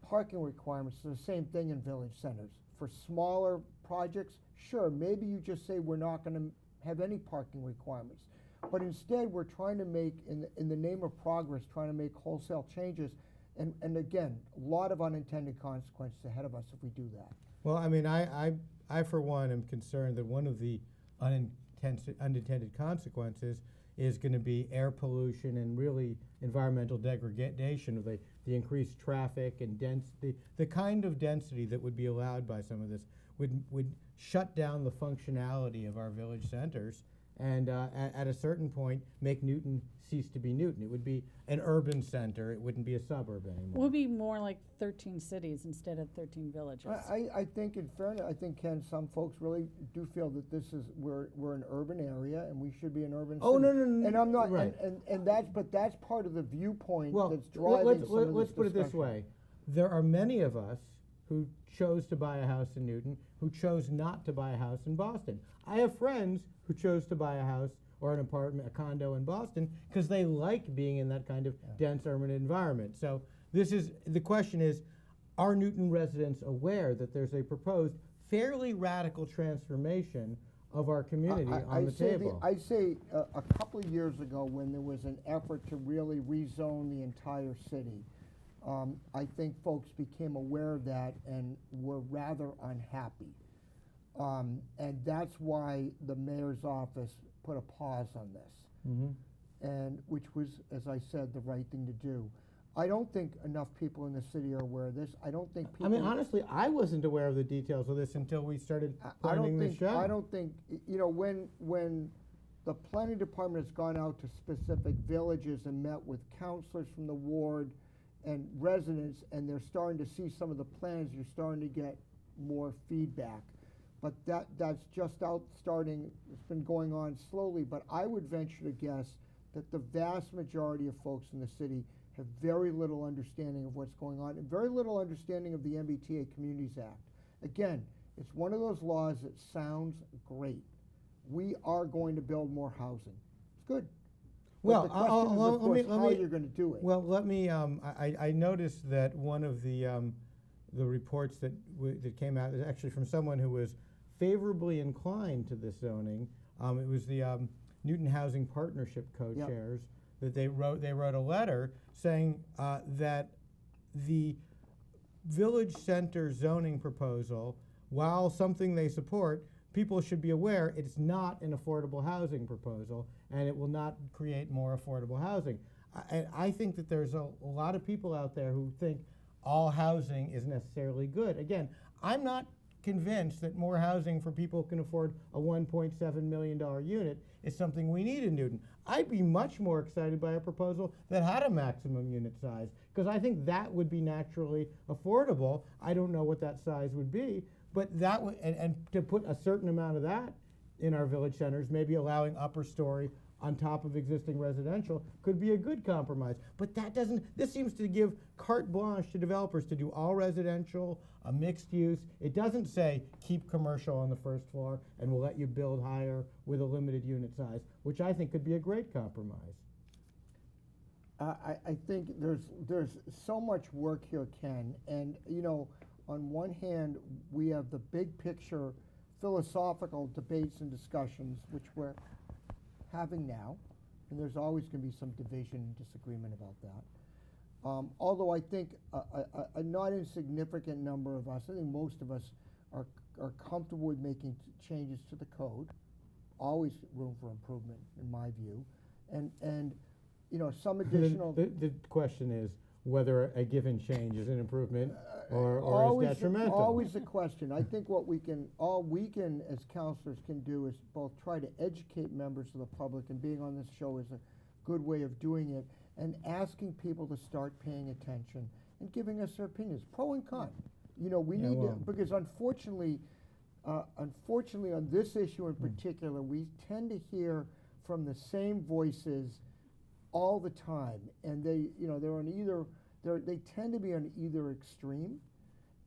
Parking requirements are the same thing in village centers. For smaller projects, sure, maybe you just say we're not going to have any parking requirements. But instead, we're trying to make, in the name of progress, trying to make wholesale changes. And again, a lot of unintended consequences ahead of us if we do that. Well, I mean, I for one am concerned that one of the unintended consequences is going to be air pollution and really environmental degradation of the increased traffic and density. The kind of density that would be allowed by some of this would shut down the functionality of our village centers and at a certain point make Newton cease to be Newton. It would be an urban center. It wouldn't be a suburb anymore. We'll be more like 13 cities instead of 13 villages. I think in fairness, I think, Ken, some folks really do feel that this is, we're an urban area and we should be an urban city. Oh, no. And I'm not, right. and that's part of the viewpoint Well, that's driving some of let's this put it this discussion. way. There are many of us who chose to buy a house in Newton who chose not to buy a house in Boston. I have friends who chose to buy a house or an apartment, a condo in Boston, because they like being in that kind of dense urban environment. So the question is, are Newton residents aware that there's a proposed fairly radical transformation of our community on the table? I'd say a couple of years ago when there was an effort to really rezone the entire city, I think folks became aware of that and were rather unhappy. And that's why the mayor's office put a pause on this, and which was, as I said, the right thing to do. I don't think enough people in the city are aware of this. I don't think people. I mean, honestly, I wasn't aware of the details of this until we started planning the show. I don't think, you know, when the planning department has gone out to specific villages and met with counselors from the ward and residents, and they're starting to see some of the plans, you're starting to get more feedback. But that's just starting, it's been going on slowly, but I would venture to guess that the vast majority of folks in the city have very little understanding of what's going on and very little understanding of the MBTA Communities Act. Again, it's one of those laws that sounds great. We are going to build more housing. It's good. Well, But the question is, let of course, me- how you're gonna do it. Well, let me, I noticed that one of the reports that that came out is actually from someone who was favorably inclined to this zoning. It was the Newton Housing Partnership co-chairs that they wrote a letter saying that the village center zoning proposal, while something they support, people should be aware it's not an affordable housing proposal, and it will not create more affordable housing. I think that there's a lot of people out there who think all housing is necessarily good. Again, I'm not convinced that more housing for people who can afford a $1.7 million unit is something we need in Newton. I'd be much more excited by a proposal that had a maximum unit size, because I think that would be naturally affordable. I don't know what that size would be, but that would, and to put a certain amount of that in our village centers, maybe allowing upper story on top of existing residential, could be a good compromise. But that doesn't, this seems to give carte blanche to developers to do all residential, a mixed use. It doesn't say keep commercial on the first floor and we'll let you build higher with a limited unit size, which I think could be a great compromise. I think there's so much work here, Ken, and you know, on one hand, we have the big picture philosophical debates and discussions, which we're having now, and there's always going to be some division and disagreement about that. Although I think a not insignificant number of us, I think most of us are comfortable with making changes to the code. Always room for improvement, in my view, and you know, some additional. The question is whether a given change is an improvement or always is detrimental. Always the question. I think what all we can as counselors can do is both try to educate members of the public, and being on this show is a good way of doing it, and asking people to start paying attention and giving us their opinions, pro and con. You know, we need to, because unfortunately on this issue in particular, we tend to hear from the same voices all the time, and they tend to be on either extreme,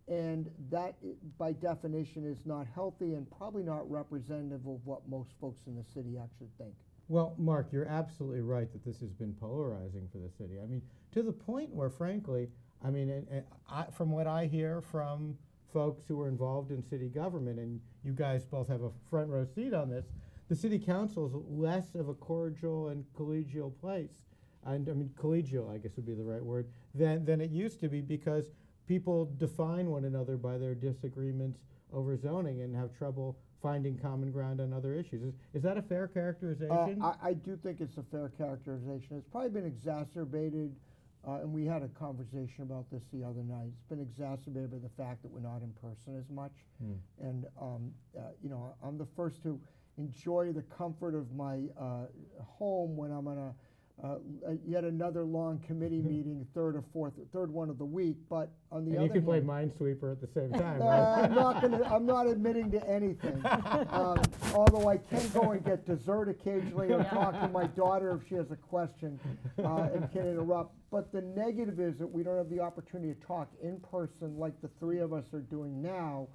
and that by definition is not healthy and probably not representative of what most folks in the city actually think. Well, Mark, you're absolutely right that this has been polarizing for the city. I mean, to the point where, frankly, I mean, from what I hear from folks who are involved in city government, and you guys both have a front row seat on this, the city council is less of a cordial and collegial place, and I mean collegial, I guess would be the right word, than it used to be, because people define one another by their disagreements over zoning and have trouble finding common ground on other issues. Is that a fair characterization? I do think it's a fair characterization. It's probably been exacerbated, and we had a conversation about this the other night. It's been exacerbated by the fact that we're not in person as much. And you know, I'm the first to enjoy the comfort of my home when I'm on yet another long committee meeting, third one of the week. But on the other hand, you can play Minesweeper at the same time, right? I'm not admitting to anything. Although I can go and get dessert occasionally, or talk to my daughter if she has a question, and can interrupt. But the negative is that we don't have the opportunity to talk in person like the three of us are doing now.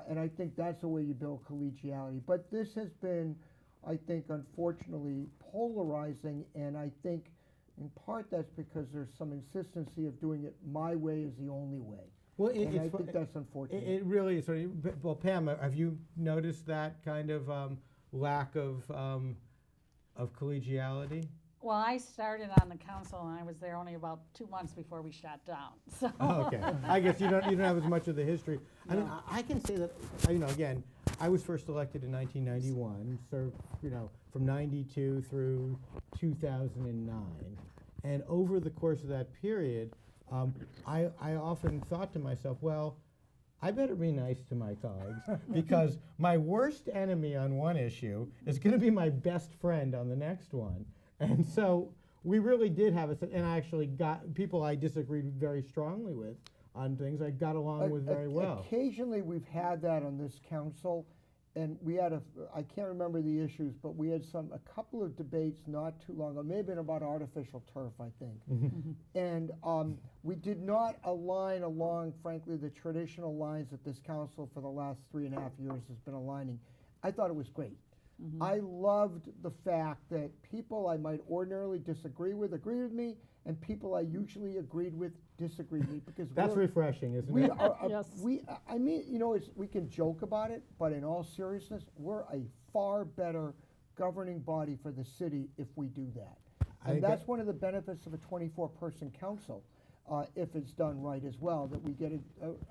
And I think that's the way you build collegiality. But this has been, I think, unfortunately polarizing, and I think in part that's because there's some insistency of doing it my way is the only way. Well, I think that's unfortunate. It really is. Well, Pam, have you noticed that kind of lack of collegiality? Well, I started on the council and I was there only about 2 months before we shut down. So. Oh, okay. I guess you don't have as much of the history. No. I mean, I can say that, you know, again, I was first elected in 1991, served, you know, from 92 through 2009. And over the course of that period, I often thought to myself, well, I better be nice to my colleagues, because my worst enemy on one issue is going to be my best friend on the next one. And so we really did have and I actually got people I disagreed very strongly with on things I got along with very well. Occasionally we've had that on this council, and we had I can't remember the issues, but we had a couple of debates not too long ago, maybe about artificial turf, I think. And we did not align along, frankly, the traditional lines that this council for the last 3.5 years has been aligning. I thought it was great. I loved the fact that people I might ordinarily disagree with agree with me, and people I usually agreed with disagree with me because That's we're, refreshing, isn't we it? are, Yes. I mean, you know, we can joke about it, but in all seriousness, we're a far better governing body for the city if we do that. I And think that's that- one of the benefits of a 24-person council, if it's done right as well, that we get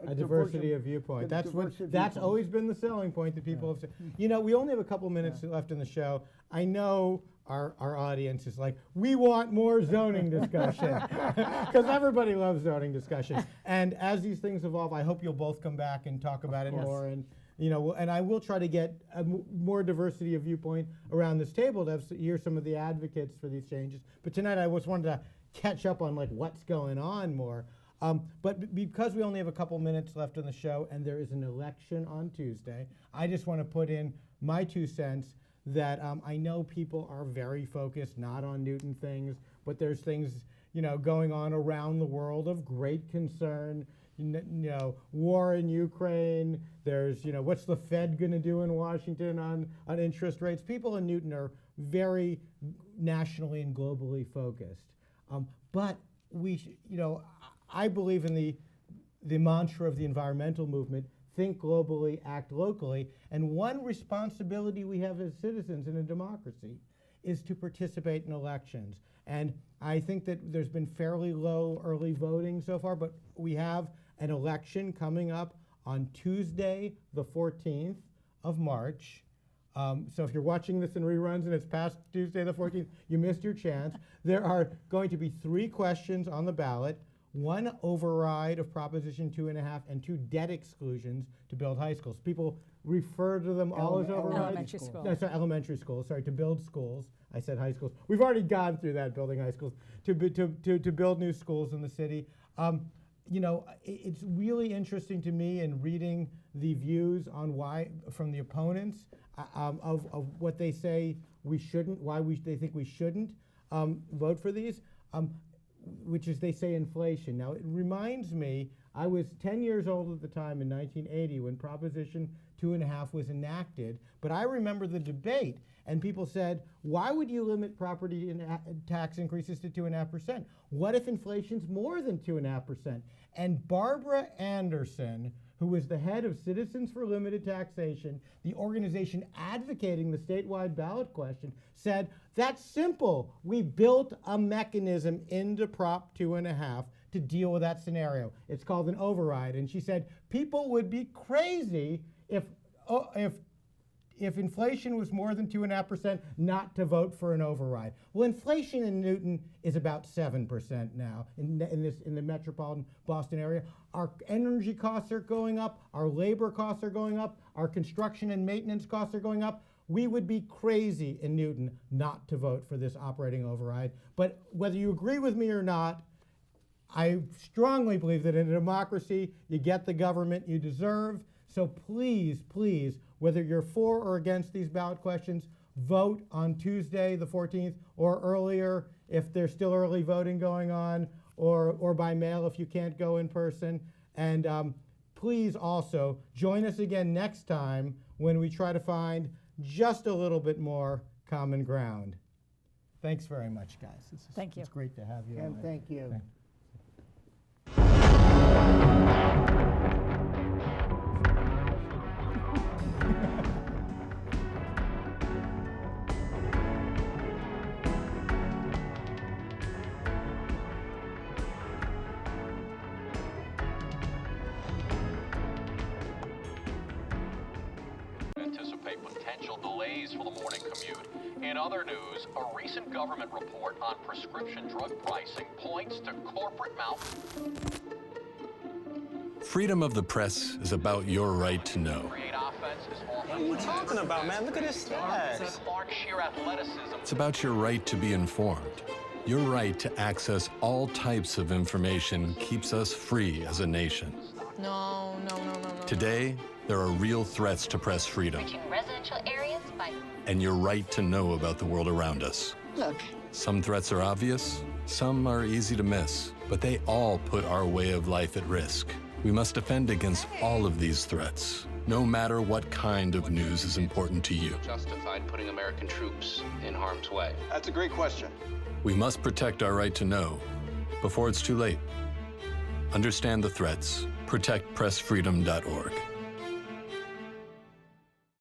A diversity of viewpoint. a That's diversity of that's viewpoints. always been the selling point that people have said. You know, we only have a couple minutes left in the show. I know our audience is like, we want more zoning discussion, because everybody loves zoning discussion. And as these things evolve, I hope you'll both come back and talk about it course. more. And you know, and I will try to get more diversity of viewpoint around this table to hear some of the advocates for these changes. But tonight, I just wanted to catch up on like what's going on more. But because we only have a couple minutes left in the show and there is an election on Tuesday, I just want to put in my 2 cents that I know people are very focused not on Newton things, but there's things, you know, going on around the world of great concern. You know, war in Ukraine. There's, you know, what's the Fed going to do in Washington on interest rates? People in Newton are very nationally and globally focused. But you know, I believe in the mantra of the environmental movement: think globally, act locally. And one responsibility we have as citizens in a democracy is to participate in elections. And I think that there's been fairly low early voting so far, but we have an election coming up on Tuesday, the 14th of March. So if you're watching this in reruns and it's past Tuesday the 14th, you missed your chance. There are going to be 3 questions on the ballot: 1 override of Proposition 2.5 and 2 debt exclusions to build high schools. People refer to them all as overrides. Elementary school. No, sorry, elementary schools, sorry, to build schools. I said high schools. We've already gone through that, building high schools, to build new schools in the city. You know, it's really interesting to me in reading the views on why, from the opponents, of what they say we shouldn't, they think we shouldn't vote for these, which is they say inflation. Now, it reminds me, I was 10 years old at the time in 1980 when Proposition 2.5 was enacted, but I remember the debate, and people said, why would you limit property tax increases to 2.5%? What if inflation's more than 2.5%? And Barbara Anderson, who was the head of Citizens for Limited Taxation, the organization advocating the statewide ballot question, said, that's simple. We built a mechanism into Prop 2.5 to deal with that scenario. It's called an override. And she said, people would be crazy if inflation was more than 2.5% not to vote for an override. Well, inflation in Newton is about 7% now in the metropolitan Boston area. Our energy costs are going up, our labor costs are going up, our construction and maintenance costs are going up. We would be crazy in Newton not to vote for this operating override. But whether you agree with me or not, I strongly believe that in a democracy, you get the government you deserve. So please, please, whether you're for or against these ballot questions, vote on Tuesday, the 14th, or earlier if there's still early voting going on, or by mail if you can't go in person. And please also join us again next time when we try to find just a little bit more common ground. Thanks very much, guys. Thank you. It's great to have you. And on. thank you. Anticipate potential delays for the morning commute. In other news, a recent government report on prescription drug pricing points to corporate Freedom of the press is about your right to know. create offenses. What are you talking about, man? Look at his stats. Clark sheer athleticism. It's about your right to be informed. Your right to access all types of information keeps us free as a nation. No. Today, there are real threats to press freedom Reaching residential areas by... and your right to know about the world around us. Look, Some threats are obvious, some are easy to miss, but they all put our way of life at risk. We must defend against all of these threats. no matter what kind of news is important to you. Justified putting American troops in harm's way? That's a great question. We must protect our right to know before it's too late. Understand the threats. ProtectPressFreedom.org.